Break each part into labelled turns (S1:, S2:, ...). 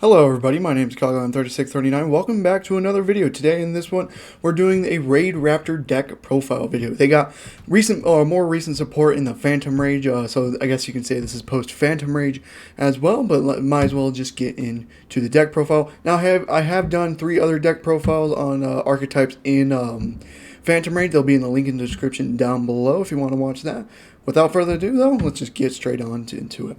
S1: Hello everybody, my name is Calgon3639. Welcome back to another video. Today in this one, we're doing a Raidraptor deck profile video. They got more recent support in the Phantom Rage, so I guess you can say this is post Phantom Rage as well, but might as well just get into the deck profile. Now I have done 3 other deck profiles on archetypes in Phantom Rage. They'll be in the link in the description down below if you want to watch that. Without further ado though, let's just get straight on into it.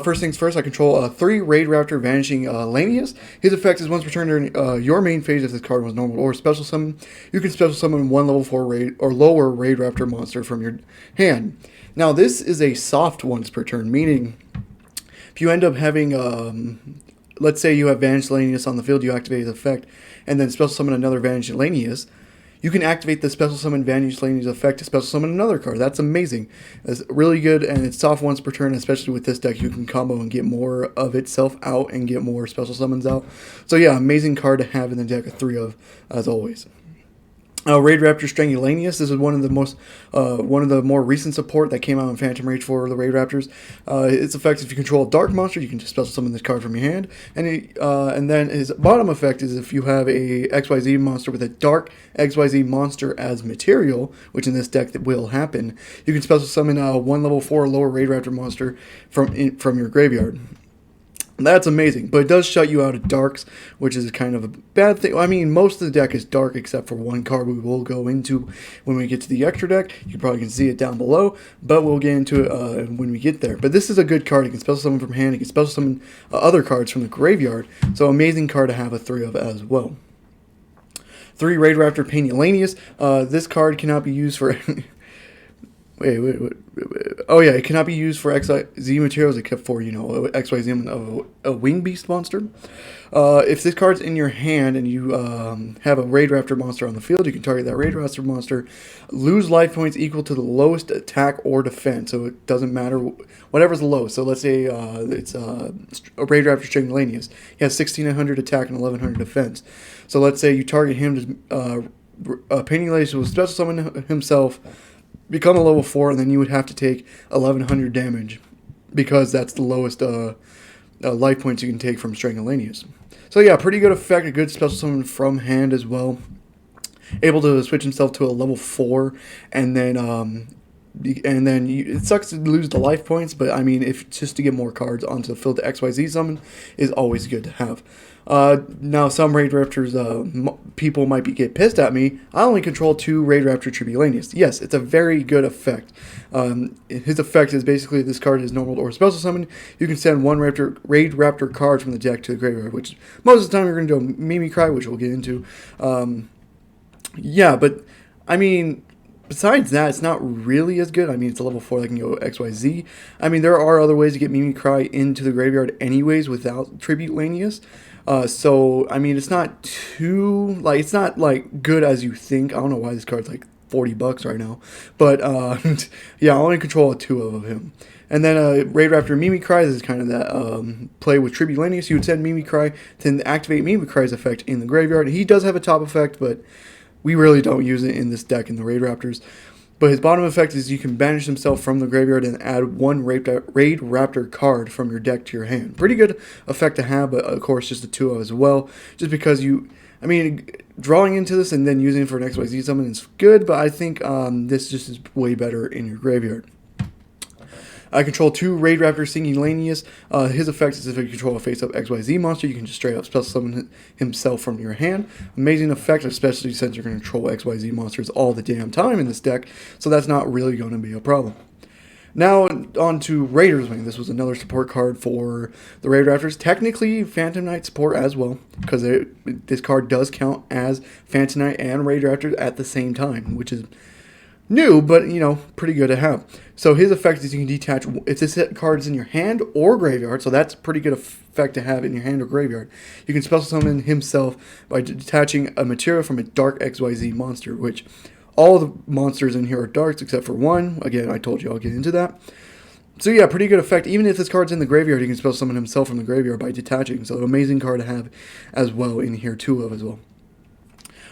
S1: First things first, I control 3 Raidraptor Vanishing Lanius. His effect is once per turn during your main phase if this card was normal or special summon. You can special summon one level 4 raid or lower Raidraptor monster from your hand. Now this is a soft once per turn, meaning if you end up having, let's say you have Vanished Lanius on the field, you activate his effect, and then special summon another Vanished Lanius. You can activate the Special Summon Vanished Lanius effect to Special Summon another card. That's amazing. It's really good, and it's soft once per turn, especially with this deck. You can combo and get more of itself out and get more Special Summons out. So yeah, amazing card to have in the deck of 3 of, as always. Raidraptor Strangulanius. This is one of the more recent support that came out in Phantom Rage for the Raidraptors. Its effect is if you control a dark monster, you can just special summon this card from your hand. And then his bottom effect is if you have a XYZ monster with a dark XYZ monster as material, which in this deck that will happen, you can special summon one level 4 or lower Raidraptor monster from your graveyard. That's amazing, but it does shut you out of darks, which is kind of a bad thing. I mean, most of the deck is dark except for one card we will go into when we get to the extra deck. You probably can see it down below, but we'll get into it when we get there. But this is a good card. You can special summon from hand. You can special summon other cards from the graveyard. So amazing card to have a 3 of as well. 3 Raidraptor Painulanius. This card cannot be used for... Wait. Oh yeah, it cannot be used for XYZ materials except for, XYZ of a Wing Beast monster. If this card's in your hand and you have a Raidraptor monster on the field, you can target that Raidraptor monster, lose life points equal to the lowest attack or defense. So it doesn't matter, whatever's the lowest. So let's say it's a Raidraptor Strangulanius. He has 1600 attack and 1100 defense. So let's say you target him to Painulanius will special summon himself, become a level 4, and then you would have to take 1100 damage because that's the lowest life points you can take from Strangulanius. So yeah, pretty good effect, a good special summon from hand as well. Able to switch himself to a level 4, and then it sucks to lose the life points, but I mean, if just to get more cards onto the field to XYZ summon is always good to have. Now some Raidraptors, people might get pissed at me. I only control 2 Raidraptor Tribulanius. Yes, it's a very good effect. His effect is basically this card is normal or special summon. You can send 1 Raidraptor card from the deck to the graveyard, which most of the time you're going to do Mimikrai, which we'll get into. Yeah, but I mean, besides that, it's not really as good. I mean, it's a level 4 that can go XYZ. I mean, there are other ways to get Mimikrai into the graveyard anyways without Tribute Lanius. So, I mean, it's not too, it's not, good as you think. I don't know why this card's, $40 right now. But, yeah, I only control 2 of him. And then, Raidraptor Mimikrai, this is kind of that, play with Tribute Lanius. You would send Mimikrai to activate Mimikrai's effect in the graveyard. He does have a top effect, but we really don't use it in this deck in the Raidraptors. But his bottom effect is you can banish himself from the graveyard and add 1 Raidraptor card from your deck to your hand. Pretty good effect to have, but of course just a 2 of as well. Just because drawing into this and then using it for an XYZ summon is good, but I think this just is way better in your graveyard. I control 2 Raidraptor Strangulanius. His effect is if you control a face-up XYZ monster, you can just straight up special summon himself from your hand. Amazing effect, especially since you're going to control XYZ monsters all the damn time in this deck, so that's not really going to be a problem. Now, on to Raider's Wing. This was another support card for the Raidraptors. Technically, Phantom Knight support as well, because this card does count as Phantom Knight and Raidraptor at the same time, which is new, but, pretty good to have. So his effect is you can detach, if this card is in your hand or graveyard, so that's a pretty good effect to have in your hand or graveyard. You can special summon himself by detaching a material from a dark XYZ monster, which all the monsters in here are darks except for 1. Again, I told you I'll get into that. So yeah, pretty good effect. Even if this card's in the graveyard, you can special summon himself from the graveyard by detaching. So amazing card to have as well in here too as well.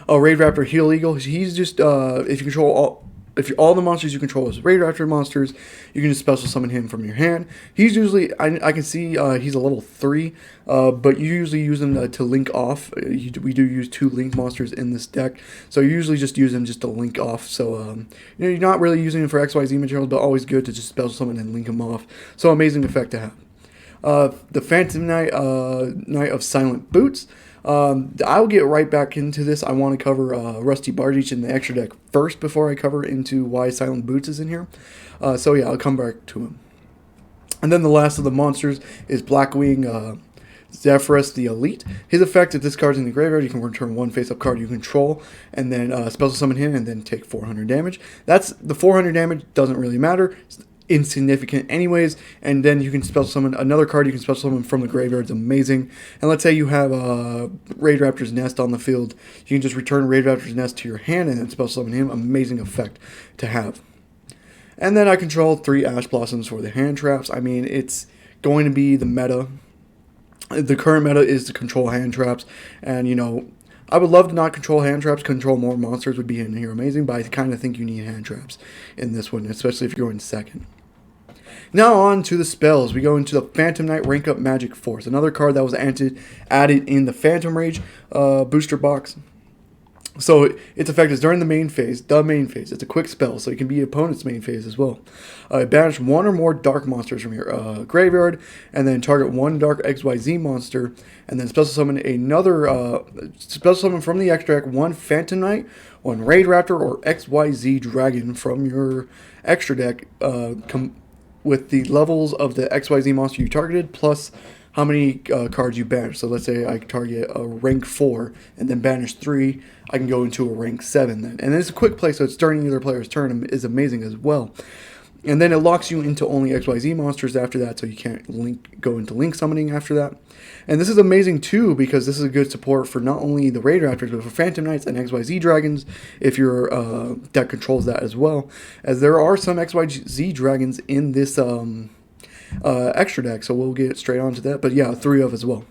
S1: Raidraptor Heel Eagle, he's just, if you control if all the monsters you control is Raidraptor monsters, you can just special summon him from your hand. He's usually, I can see he's a level 3, but you usually use him to link off. We do use 2 link monsters in this deck, so you usually just use him just to link off. So you're not really using him for XYZ materials, but always good to just special summon and link him off. So amazing effect to have. The Phantom Knight, Knight of Silent Boots. I'll get right back into this. I want to cover Rusty Bargeach in the extra deck first before I cover into why Silent Boots is in here. So yeah, I'll come back to him. And then the last of the monsters is Blackwing Zephyrus the Elite. His effect, if this card's in the graveyard, you can return 1 face-up card you control, and then special summon him, and then take 400 damage. That's the 400 damage doesn't really matter. It's insignificant anyways, and then you can special summon another card you can special summon from the graveyard. It's amazing. And let's say you have Raidraptor's Nest on the field, you can just return Raidraptor's Nest to your hand and then special summon him. Amazing effect to have. And then I control 3 Ash Blossoms for the hand traps. I mean, it's going to be the meta. The current meta is to control hand traps, and you know, I would love to not control hand traps. Control more monsters would be in here amazing, but I kind of think you need hand traps in this one, especially if you're going second. Now on to the spells. We go into the Phantom Knight Rank Up Magic Force, another card that was added in the Phantom Rage booster box. So its effect is during the main phase. It's a quick spell, so it can be opponent's main phase as well. Banish 1 or more dark monsters from your graveyard, and then target 1 dark XYZ monster, and then special summon another special summon from the extra deck 1 Phantom Knight, 1 Raidraptor, or XYZ Dragon from your extra deck, with the levels of the XYZ monster you targeted plus how many cards you banish. So let's say I target a rank 4 and then banish 3, I can go into a rank 7 then. And it's a quick play, so it's during either player's turn is amazing as well. And then it locks you into only XYZ monsters after that, so you can't go into link summoning after that. And this is amazing too, because this is a good support for not only the Raidraptors, but for Phantom Knights and XYZ Dragons, if your deck controls that as well. As there are some XYZ Dragons in this extra deck, so we'll get straight on to that. But yeah, 3 of as well.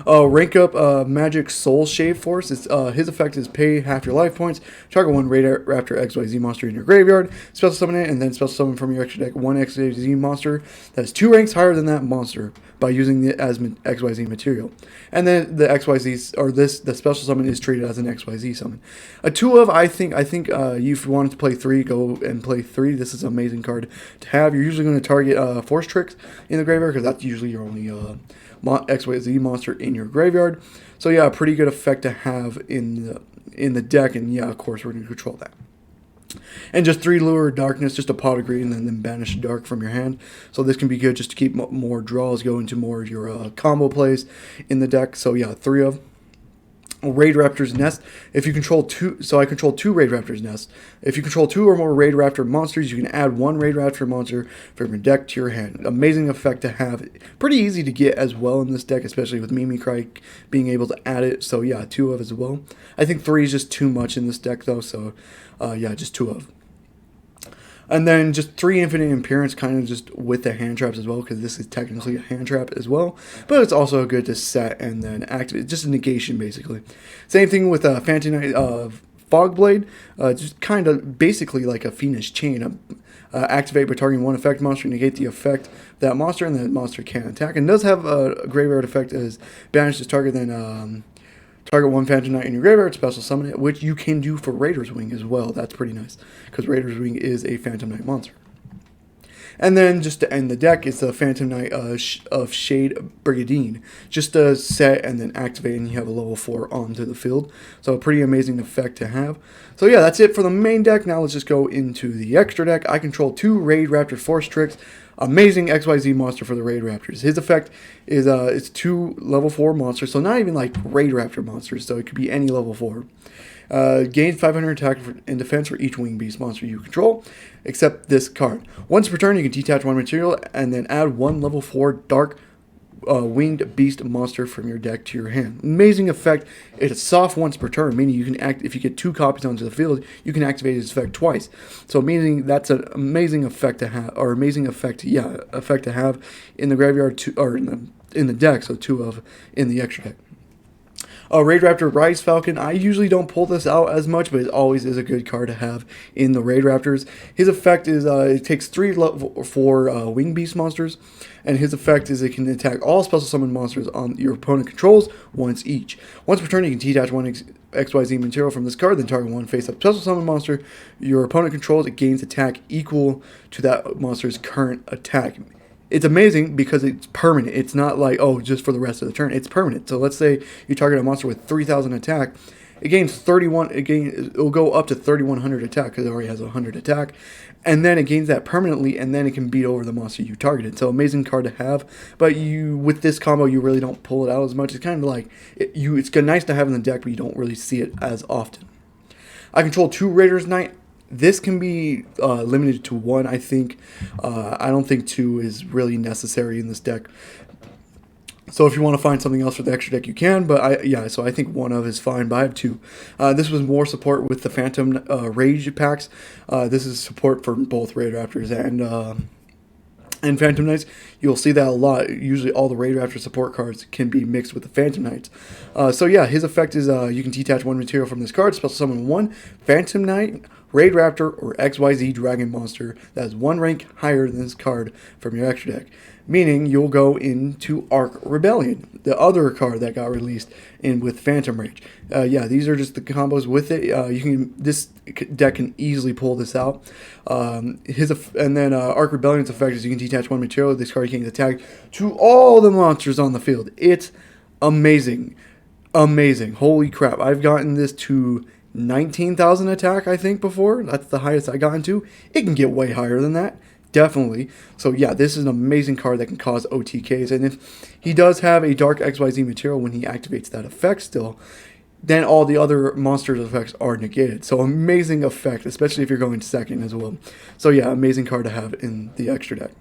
S1: Rank Up Magic Soul Shave Force. His effect is pay half your life points. Target 1 Raidraptor XYZ monster in your graveyard. Special summon it, and then special summon from your extra deck 1 XYZ monster that is 2 ranks higher than that monster by using it as XYZ material. And then the XYZ, or the special summon is treated as an XYZ summon. A 2 of, I think if you wanted to play 3, go and play 3. This is an amazing card to have. You're usually going to target Force Tricks in the graveyard, because that's usually your only XYZ monster in your graveyard. So yeah, a pretty good effect to have in the deck, and yeah, of course we're going to control that. And just 3 Lure Darkness, just a pot of green, and then banish dark from your hand. So this can be good just to keep more draws, go into more of your combo plays in the deck. So yeah, 3 of. Raidraptor's Nest. If you control 2, so I control 2 Raidraptor's Nest. If you control 2 or more Raidraptor monsters, you can add 1 Raidraptor monster from your deck to your hand. Amazing effect to have. Pretty easy to get as well in this deck, especially with Mimikry being able to add it. So yeah, 2 of as well. I think 3 is just too much in this deck though, so yeah, just 2 of. And then just 3 Infinite Appearance, kind of just with the hand traps as well, because this is technically a hand trap as well. But it's also good to set and then activate, just a negation basically. Same thing with Phantom Knight Fogblade, just kind of basically like a Fiendish Chain. Activate by targeting 1 effect monster, negate the effect of that monster, and the monster can't attack. And does have a graveyard effect as banish this target, then target 1 Phantom Knight in your graveyard, special summon it, which you can do for Raider's Wing as well. That's pretty nice, because Raider's Wing is a Phantom Knight monster. And then just to end the deck, it's the Phantom Knight of Shade Brigade. Just a set and then activate, and you have a level 4 onto the field. So a pretty amazing effect to have. So yeah, that's it for the main deck. Now let's just go into the extra deck. I control 2 Raidraptor Force Tricks. Amazing XYZ monster for the Raidraptors. His effect is it's 2 level 4 monsters, so not even like Raidraptor monsters, so it could be any level 4. Gain 500 attack and defense for each winged beast monster you control, except this card. Once per turn, you can detach 1 material and then add 1 level 4 dark winged beast monster from your deck to your hand. Amazing effect. It's soft once per turn, meaning you can if you get 2 copies onto the field, you can activate its effect twice. So meaning that's an amazing effect to have, or amazing effect, yeah, effect to have in the graveyard or in the deck. So 2 of in the extra deck. Raidraptor Rise Falcon, I usually don't pull this out as much, but it always is a good card to have in the Raidraptors. His effect is it takes 3 level 4 Wing Beast monsters, and his effect is it can attack all special summon monsters on your opponent controls once each. Once per turn, you can detach one XYZ material from this card, then target one face-up special summon monster your opponent controls. It gains attack equal to that monster's current attack. It's amazing because it's permanent. It's not like, oh, just for the rest of the turn. It's permanent. So let's say you target a monster with 3,000 attack. It gains 31. It'll go up to 3,100 attack because it already has 100 attack, and then it gains that permanently, and then it can beat over the monster you targeted. So amazing card to have. But with this combo, you really don't pull it out as much. It's kind of like it's nice to have in the deck, but you don't really see it as often. I control 2 Raiders Knight. This can be limited to 1, I think. I don't think 2 is really necessary in this deck. So if you want to find something else for the extra deck, you can. But so I think 1 of is fine, but I have 2. This was more support with the Phantom Rage packs. This is support for both Raidraptors and Phantom Knights. You'll see that a lot. Usually all the Raidraptor support cards can be mixed with the Phantom Knights. So yeah, his effect is you can detach 1 material from this card, special summon 1 Phantom Knight, Raidraptor, or XYZ Dragon monster that is 1 rank higher than this card from your extra deck. Meaning you'll go into Arc Rebellion, the other card that got released in with Phantom Rage. These are just the combos with it. This deck can easily pull this out. Arc Rebellion's effect is you can detach 1 material. This card can attack to all the monsters on the field. It's amazing, amazing. Holy crap! I've gotten this to 19,000 attack, I think, before. That's the highest I got into. It can get way higher than that. Definitely. So yeah, this is an amazing card that can cause OTKs. And if he does have a Dark XYZ material when he activates that effect still, then all the other monsters' effects are negated. So amazing effect, especially if you're going second as well. So yeah, amazing card to have in the extra deck.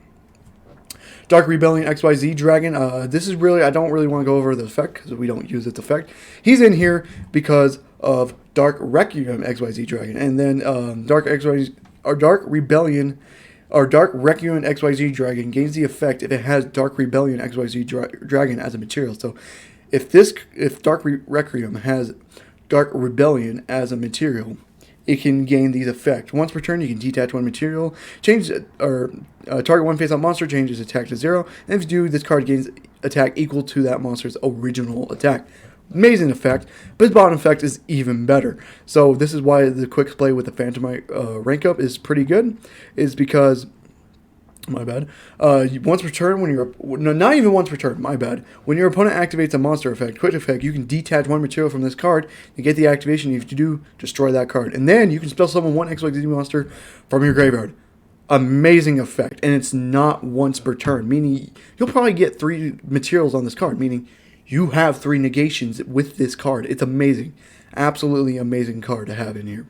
S1: Dark Rebellion XYZ Dragon. This is really, I don't really want to go over the effect because we don't use its effect. He's in here because of Dark Requiem XYZ Dragon. And then Dark Rebellion or Dark Requiem XYZ Dragon gains the effect if it has Dark Rebellion XYZ Dragon as a material. So if Dark Requiem has Dark Rebellion as a material, it can gain these effects. Once per turn, you can detach 1 material, target 1 face-up monster, changes attack to 0, and if you do, this card gains attack equal to that monster's original attack. Amazing effect, but his bottom effect is even better. So this is why the quick play with the Phantomite rank up is pretty good, is because, my bad, once per turn, not even once per turn, my bad, when your opponent activates a monster effect, quick effect, you can detach 1 material from this card and get the activation. If you do, destroy that card. And then you can special summon 1 XYZ monster from your graveyard. Amazing effect, and it's not once per turn, meaning you'll probably get 3 materials on this card, meaning you have 3 negations with this card. It's amazing. Absolutely amazing card to have in here.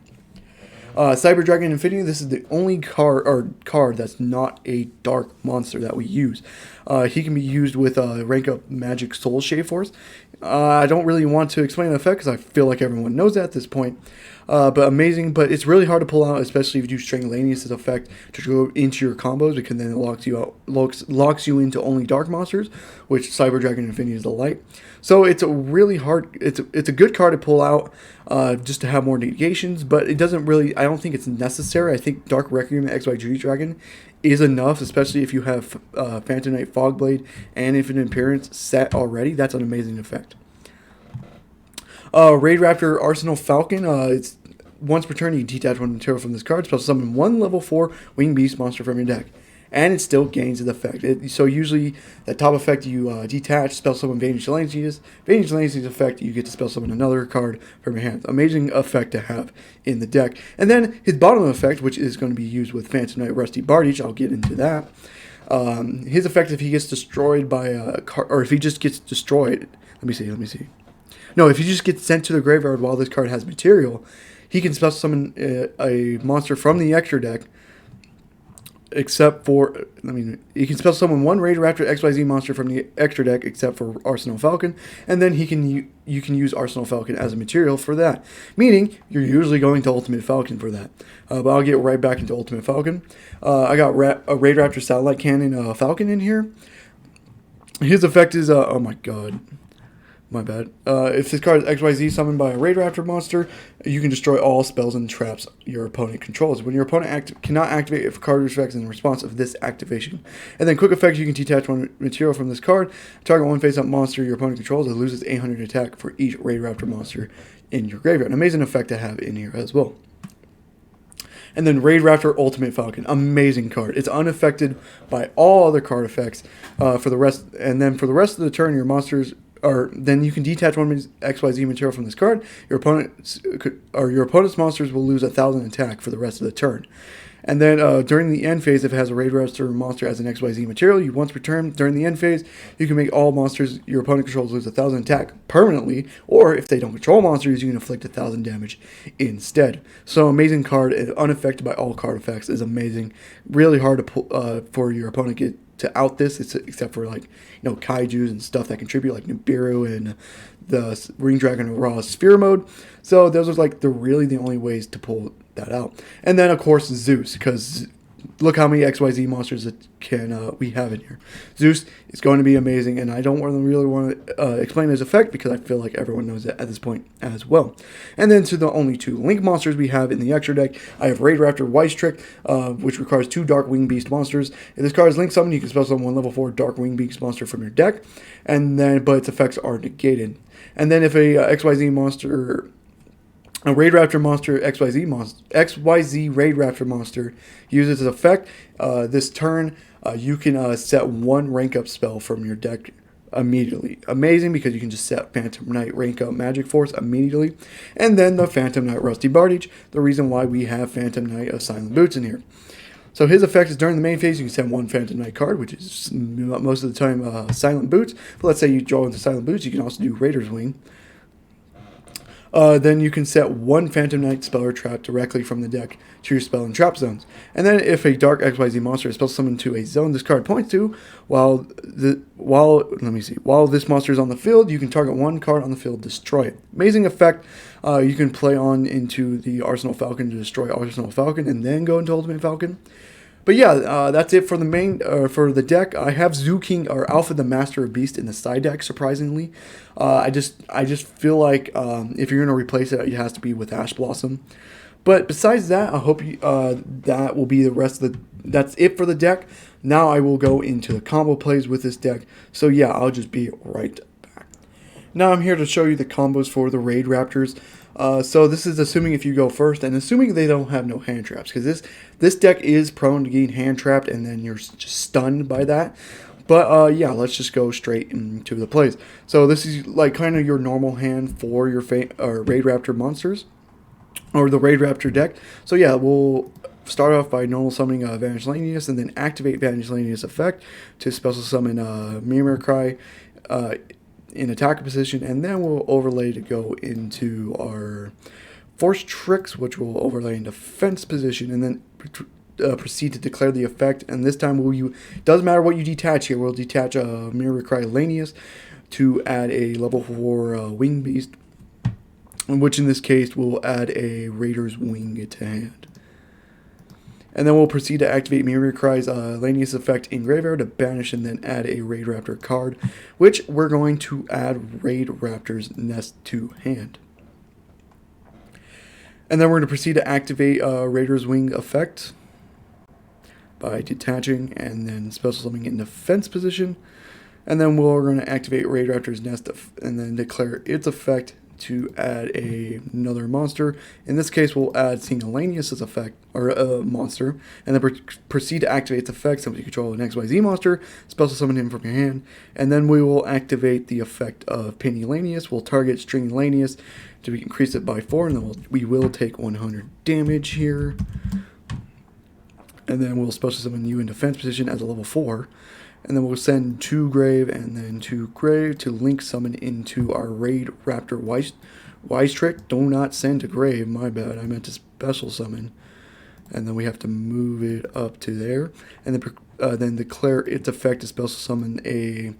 S1: Cyber Dragon Infinity, this is the only card that's not a dark monster that we use. He can be used with rank up Magic Soul Shade Force. I don't really want to explain the effect because I feel like everyone knows that at this point. But amazing, but it's really hard to pull out, especially if you do Strangulanius' effect to go into your combos, because then it locks you into only dark monsters, which Cyber Dragon Infinity is the light. So it's a really hard, it's a good card to pull out just to have more negations, but it doesn't really, I don't think it's necessary. I think Dark Requiem XYZ Dragon is enough, especially if you have Phantom Knight Fogblade and Infinite Appearance set already. That's an amazing effect. Raidraptor Arsenal Falcon, it's once per turn you can detach 1 material from this card, special summon 1 level 4 Winged Beast monster from your deck, and it still gains the effect. So usually that top effect you detach, spell summon Vigilance effect, you get to spell summon another card from your hand. Amazing effect to have in the deck. And then his bottom effect, which is going to be used with Phantom Knight Rusty Bardich, I'll get into that. His effect, if he gets destroyed by a card, or if he just gets destroyed, let me see. No, if he just gets sent to the graveyard while this card has material, he can special summon a monster from the extra deck, except for, he can special summon 1 Raidraptor XYZ monster from the extra deck, except for Arsenal Falcon, and then you can use Arsenal Falcon as a material for that. Meaning, you're usually going to Ultimate Falcon for that. But I'll get right back into Ultimate Falcon. I got a Raidraptor Satellite Cannon Falcon in here. His effect is, oh my god. My bad. If this card is XYZ summoned by a Raidraptor monster, you can destroy all spells and traps your opponent controls. When your opponent cannot activate if a card effects in response of this activation. And then quick effects, you can detach one material from this card. Target one face-up monster your opponent controls that loses 800 attack for each Raidraptor monster in your graveyard. An amazing effect to have in here as well. And then Raidraptor Ultimate Falcon, amazing card. It's unaffected by all other card effects for the rest. And then for the rest of the turn, your monsters then you can detach one XYZ material from this card. Your opponent's monsters will lose 1,000 attack for the rest of the turn. And then during the end phase, if it has a Raidraptor monster as an XYZ material, you once per turn during the end phase, you can make all monsters your opponent controls lose 1,000 attack permanently, or if they don't control monsters, you can inflict 1,000 damage instead. So amazing card, unaffected by all card effects, is amazing. Really hard to pull for your opponent to out this, except for like kaijus and stuff that contribute, like Nibiru and the Ring Dragon Raw Sphere mode. So those are like really the only ways to pull that out. And then of course Zeus, because look how many XYZ monsters that we have in here. Zeus is going to be amazing, and I don't really want to explain his effect because I feel like everyone knows it at this point as well. And then to the only two Link monsters we have in the extra deck, I have Raidraptor Weistrick, which requires 2 Dark Wing Beast monsters. If this card is Link summoned, you can spell summon 1 level 4 Dark Wing Beast monster from your deck, but its effects are negated. And then if a XYZ monster, a Raidraptor monster, XYZ Raidraptor monster uses its effect this turn, you can set 1 rank up spell from your deck immediately. Amazing, because you can just set Phantom Knight rank up Magic Force immediately. And then the Phantom Knight Rusty Bardage, the reason why we have Phantom Knight of Silent Boots in here. So his effect is during the main phase, you can send 1 Phantom Knight card, which is most of the time Silent Boots. But let's say you draw into Silent Boots, you can also do Raider's Wing. Then you can set 1 Phantom Knight spell or trap directly from the deck to your spell and trap zones. And then if a Dark XYZ monster is spell summoned to a zone this card points to, while this monster is on the field, you can target 1 card on the field, destroy it. Amazing effect. You can play on into the Arsenal Falcon to destroy Arsenal Falcon and then go into Ultimate Falcon. But yeah, that's it for the main for the deck. I have Zoo King or Alpha the Master of Beast in the side deck. Surprisingly, I just feel like if you're gonna replace it, it has to be with Ash Blossom. But besides that, I hope that will be the rest of the. That's it for the deck. Now I will go into the combo plays with this deck. So yeah, I'll just be right back. Now I'm here to show you the combos for the Raidraptors. So this is assuming if you go first, and assuming they don't have no hand traps, because this deck is prone to getting hand trapped, and then you're just stunned by that. But yeah, let's just go straight into the plays. So this is like kind of your normal hand for your Raidraptor monsters, or the Raidraptor deck. So yeah, we'll start off by normal summoning Vanishing and then activate Vanishing effect to special summon Mimir Cry in attack position, and then we'll overlay to go into our Force Tricks, which will overlay in defense position, and then proceed to declare the effect. And this time doesn't matter what you detach here, we'll detach Mimir Cry Lanius to add a level 4 Wing Beast, which in this case will add a Raider's Wing to hand. And then we'll proceed to activate Mimir Cry's Lanius effect in graveyard to banish and then add a Raidraptor card, which we're going to add Raidraptor's Nest to hand. And then we're going to proceed to activate Raider's Wing effect by detaching and then special summoning in defense position. And then we're going to activate Raidraptor's Nest and then declare its effect to add another monster. In this case, we'll add Seeing Lanius as effect, or a monster, and then proceed to activate its effect. Simply control an XYZ monster, special summon him from your hand, and then we will activate the effect of Pinning Lanius. We'll target String Lanius to increase it by 4, and then we will take 100 damage here. And then we'll special summon you in defense position as a level 4. And then we'll send 2 Grave and then 2 Grave to link summon into our Raidraptor Weistrick. Do not send to Grave, my bad. I meant to special summon. And then we have to move it up to there. And then declare its effect to special summon a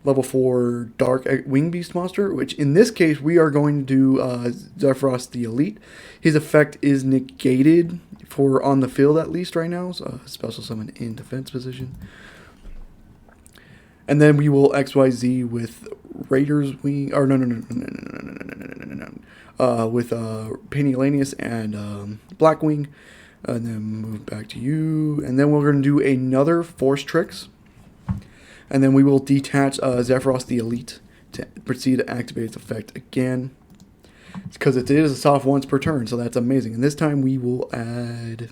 S1: level 4 Dark Wing Beast monster, which in this case we are going to do Zephyros the Elite. His effect is negated for on the field at least right now. So special summon in defense position. And then we will XYZ with Raiders Wing, or no, with Panelanius and Blackwing, and then move back to you, and then we're going to do another Force Tricks, and then we will detach Zephyros the Elite to proceed to activate its effect again, because it is a soft once per turn, so that's amazing. And this time we will add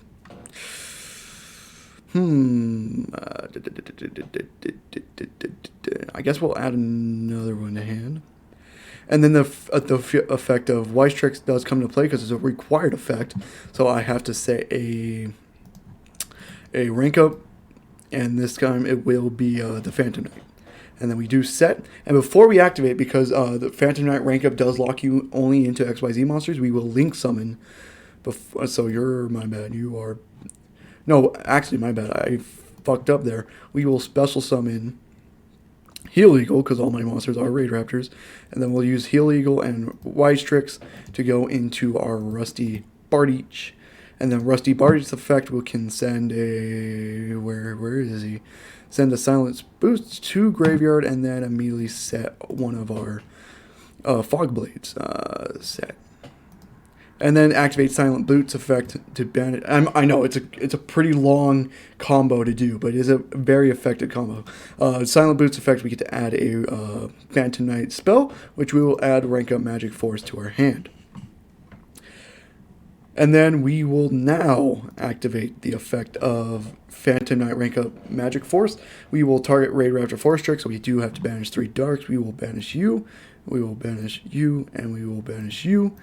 S1: I guess we'll add another one to hand. And then the effect of Wise Tricks does come into play because it's a required effect. So I have to say a rank up, and this time it will be the Phantom Knight. And then we do set. And before we activate, because the Phantom Knight rank up does lock you only into XYZ monsters, we will link summon. So you're, my bad, you are... No, actually, my bad, I fucked up there. We will special summon Heal Eagle, because all my monsters are Raidraptors, and then we'll use Heal Eagle and Wise Tricks to go into our Rusty Bardiche. And then Rusty Bardiche's effect, we can send a... Where is he? Send a Silence Boost to Graveyard, and then immediately set one of our Fog Blades set. And then activate Silent Boot's effect to ban it. I know it's a pretty long combo to do, but it is a very effective combo. Silent Boot's effect, we get to add a Phantom Knight spell, which we will add Rank Up Magic Force to our hand. And then we will now activate the effect of Phantom Knight Rank Up Magic Force. We will target Raidraptor Force Trick, so we do have to banish 3 darks. We will banish you, we will banish you, and we will banish you.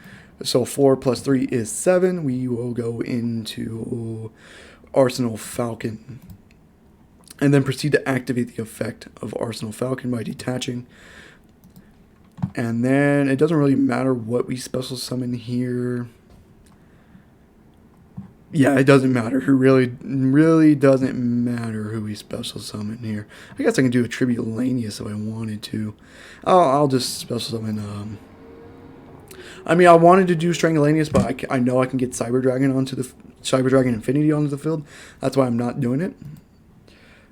S1: So 4 plus 3 is 7. We will go into Arsenal Falcon. And then proceed to activate the effect of Arsenal Falcon by detaching. And then it doesn't really matter what we special summon here. Yeah, it doesn't matter. It really doesn't matter who we special summon here. I guess I can do a Tribute Lanius if I wanted to. I'll just special summon... I mean, I wanted to do Strangulanius, but I know I can get Cyber Dragon Infinity onto the field. That's why I'm not doing it.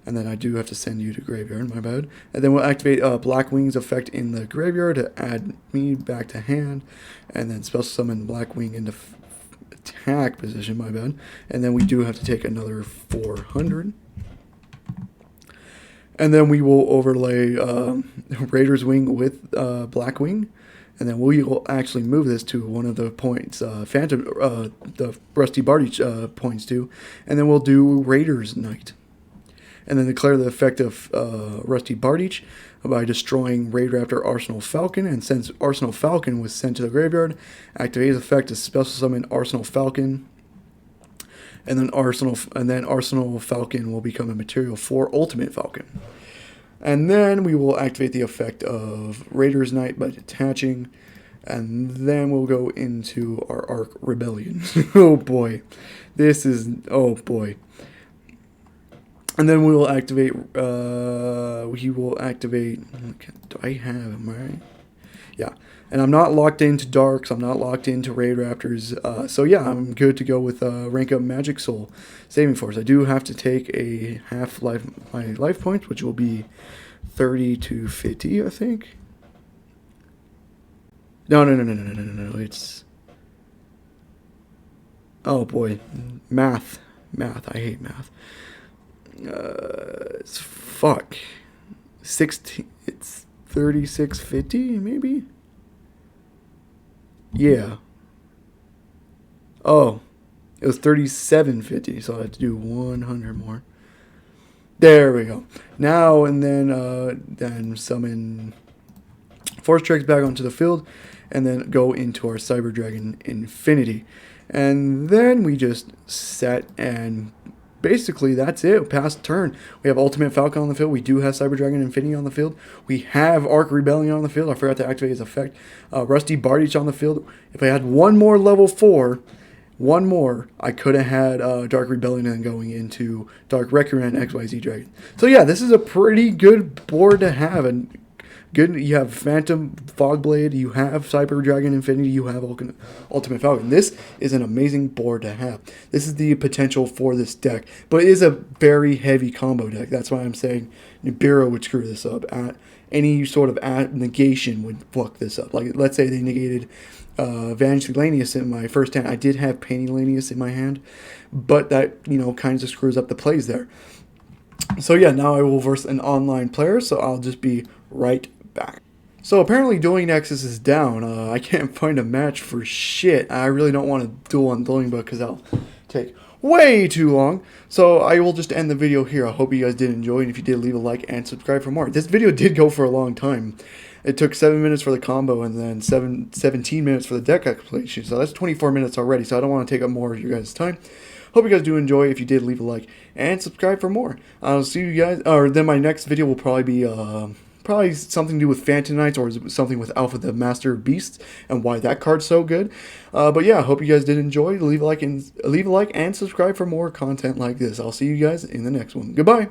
S1: And then I do have to send you to Graveyard, my bad. And then we'll activate Blackwing's effect in the Graveyard to add me back to hand. And then special summon Blackwing into attack position, my bad. And then we do have to take another 400. And then we will overlay Raider's Wing with Blackwing. And then we will actually move this to one of the points, the Rusty Bardiche points to, and then we'll do Raider's Knight. And then declare the effect of Rusty Bardiche by destroying Raidraptor Arsenal Falcon. And since Arsenal Falcon was sent to the graveyard, activate his effect to special summon Arsenal Falcon. And then Arsenal Falcon will become a material for Ultimate Falcon. And then we will activate the effect of Raider's Knight by detaching. And then we'll go into our Arc Rebellion. Oh boy. Oh boy. And then we will activate, do I have him, right? Yeah. And I'm not locked into Darks, I'm not locked into Raidraptors. So yeah, I'm good to go with Rank Up Magic Soul Saving Force. I do have to take a half my life points, which will be 30 to 50, I think. No, it's... Oh boy, math. I hate math. It's fuck. 16. It's 3650, maybe. Yeah. Oh, it was 3750, so I had to do 100 more. There we go. Now and then summon Force Tricks back onto the field, and then go into our Cyber Dragon Infinity, and then we just set, and basically that's it. Past turn, we have Ultimate Falcon on the field. We do have Cyber Dragon Infinity on the field. We have Arc Rebellion on the field. I forgot to activate his effect. Rusty Bardiche on the field. If I had one more level 4, I could have had Dark Rebellion and going into Dark Recurrent XYZ Dragon. So yeah, this is a pretty good board to have. And good, you have Phantom Fogblade, you have Cyber Dragon Infinity, you have Ultimate Falcon. This is an amazing board to have. This is the potential for this deck, but it is a very heavy combo deck. That's why I'm saying Nibiru would screw this up at any sort of negation would fuck this up. Like, let's say they negated Vanish Lanius in my first hand. I did have Painting Lanius in my hand, but that, you know, kind of screws up the plays there. So yeah, now I will verse an online player, so I'll just be right back. So apparently Dueling Nexus is down. I can't find a match for shit. I really don't want to duel on Dueling Book because that'll take way too long. So I will just end the video here. I hope you guys did enjoy, and if you did, leave a like and subscribe for more. This video did go for a long time. It took 7 minutes for the combo and then 17 minutes for the deck explanation. So that's 24 minutes already, so I don't want to take up more of your guys' time. Hope you guys do enjoy. If you did, leave a like and subscribe for more. I'll see you guys, or then my next video will probably be probably something to do with Phantom Knights or something with Alpha the Master of Beasts and why that card's so good. But yeah, I hope you guys did enjoy. Leave a like and subscribe for more content like this. I'll see you guys in the next one. Goodbye.